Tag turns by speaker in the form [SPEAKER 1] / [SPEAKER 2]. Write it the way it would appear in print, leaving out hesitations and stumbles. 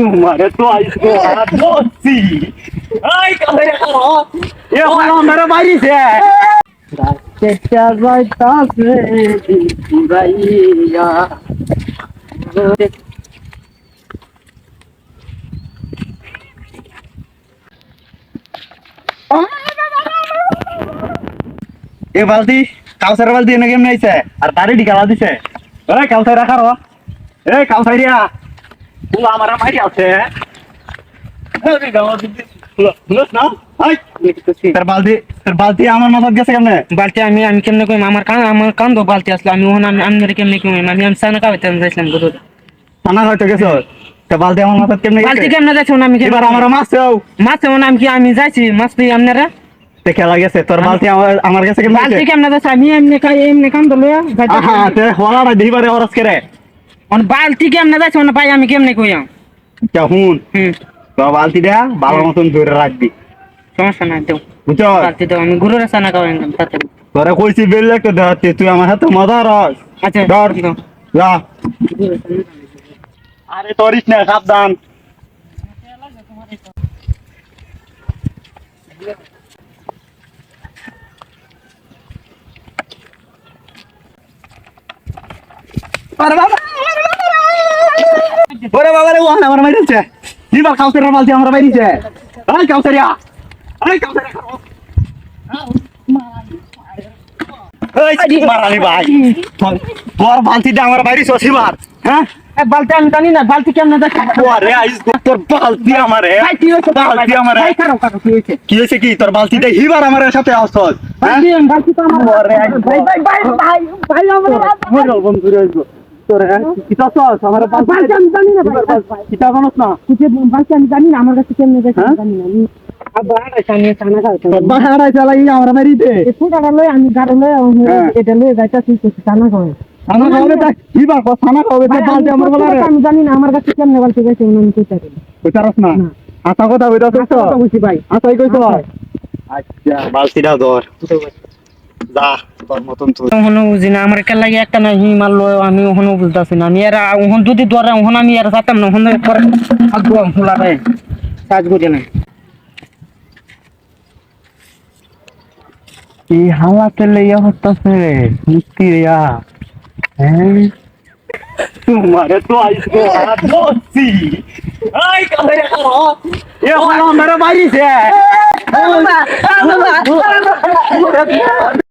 [SPEAKER 1] তোমারে তো আইসো আর বসছি এই কাছে রাখো এ হলো মেরে বাইরিছে রাতেটা যাইতাছে দিবাইয়া এ বালতি কাউসার বালতি এনে কেমন আইছে আর তারে ডিকালা দিছে এই কাউসাই রাখারো এই কাউসাইরিয়া ও আমার মাইরি আছে এই গাওয়া দিদি শুনছ না আই তার বালতি আমার মাথায় গেছে কেমনে
[SPEAKER 2] বালতি আমি কেমনে কই আমার কান দো বালতি আসলে আমি ওহন আমি কেমনে কই আমি সানা কাইতে যাইছিলাম গো
[SPEAKER 1] সানা হয়তো গেছো তা বালতি আমার মাথায় কেমনে গেছে
[SPEAKER 2] বালতি কেমনে যাইছো না আমি
[SPEAKER 1] এবার আমার মাছ
[SPEAKER 2] নাম কি আমি যাইছি মাছ তুই আপনারা
[SPEAKER 1] তে খেলা গেছে তোর বালতি আমার কাছে কেমনে
[SPEAKER 2] বালতি কেমনে যাইছ আমি এমনি কান দো লয়া
[SPEAKER 1] হ্যাঁ তে হলাটা দিবারে ওরস করে
[SPEAKER 2] অন বালতি কেমনে যাইছো না ভাই আমি কেমনে কইয়া
[SPEAKER 1] কেমন তো বালতিটা ভালো মতন ধরে রাখবি
[SPEAKER 2] সমস্যা নাই দেও
[SPEAKER 1] বুঝছো
[SPEAKER 2] বালতি দাও আমি গুরুর সানা খাওয়াই একদম তাতে
[SPEAKER 1] তোরা কইছি বেললে তো ধরতে তুই আমার হাতে মজা রস
[SPEAKER 2] আচ্ছা
[SPEAKER 1] ধর
[SPEAKER 2] দাও
[SPEAKER 1] যা আরে তোরিস না সাবধান আরে বাবা ওরে বাবা রে ওখানে আমার মাইরেছে দিবা কাউসারের বালতি আমার মাইরেছে এই কাউসারিয়া এই কাউসারিয়া এই মারানি ভাই তোর বালতিটা আমার বাইরে সসিবার হ্যাঁ
[SPEAKER 2] বালতি আমি জানি না বালতি কেমনে যাইছো
[SPEAKER 1] ওরে আইস তোর বালতি আমারে
[SPEAKER 2] ভাই কি হইছে
[SPEAKER 1] বালতি আমারে
[SPEAKER 2] ভাই কারো কি হইছে
[SPEAKER 1] কি হইছে কি তোর বালতিটা হিবার আমার সাথে আসছস
[SPEAKER 2] বালতি তো আমার
[SPEAKER 1] ওরে
[SPEAKER 2] ভাই
[SPEAKER 1] আমার বন্ধু রে তোর কিতা সস আমার
[SPEAKER 2] বালতি আমি জানি না
[SPEAKER 1] কিতা জানোস না
[SPEAKER 2] বালতি আমি জানি না আমার কাছে কেমনে যাইছো জানি না আমি আবার সামনে সানা খাইতে
[SPEAKER 1] বাহারা চালাই আমার মারিতে
[SPEAKER 2] ফুটাটা লই আমি গাড়ি লই এটা লই যাইতাছি সানা খাই
[SPEAKER 1] সানা খাওয়াবে তা হিবার কো সানা খাওয়াবে তা বালতি আমার বলা রে
[SPEAKER 2] আমি জানি না আমার কাছে কেমনে বালতি যাইছো আমি কইতা কই
[SPEAKER 1] কইতারস না আশা কথা কইতাছস তো
[SPEAKER 2] কথা কইছি ভাই
[SPEAKER 1] আশাই কইছ আচ্ছা বালতিটা ধর যা তোর মতন তুই
[SPEAKER 2] ওহনো বুঝি না আমার কে লাগে একটা না হি মারলো আমি ওহনো বুঝতাছি না আমি এরা ওহন যদি ধরে ওহন আমি এরা সাতাম না ওহন পরে আগু ফুলা রে সাজ করে না
[SPEAKER 1] এই হালাতে লইয়া হতাছে মুক্তি রিয়া হ্যাঁ তোমারে তো আইসো আর বসছি এই কাছে রাখো এ হলো মেরে বাইরিছে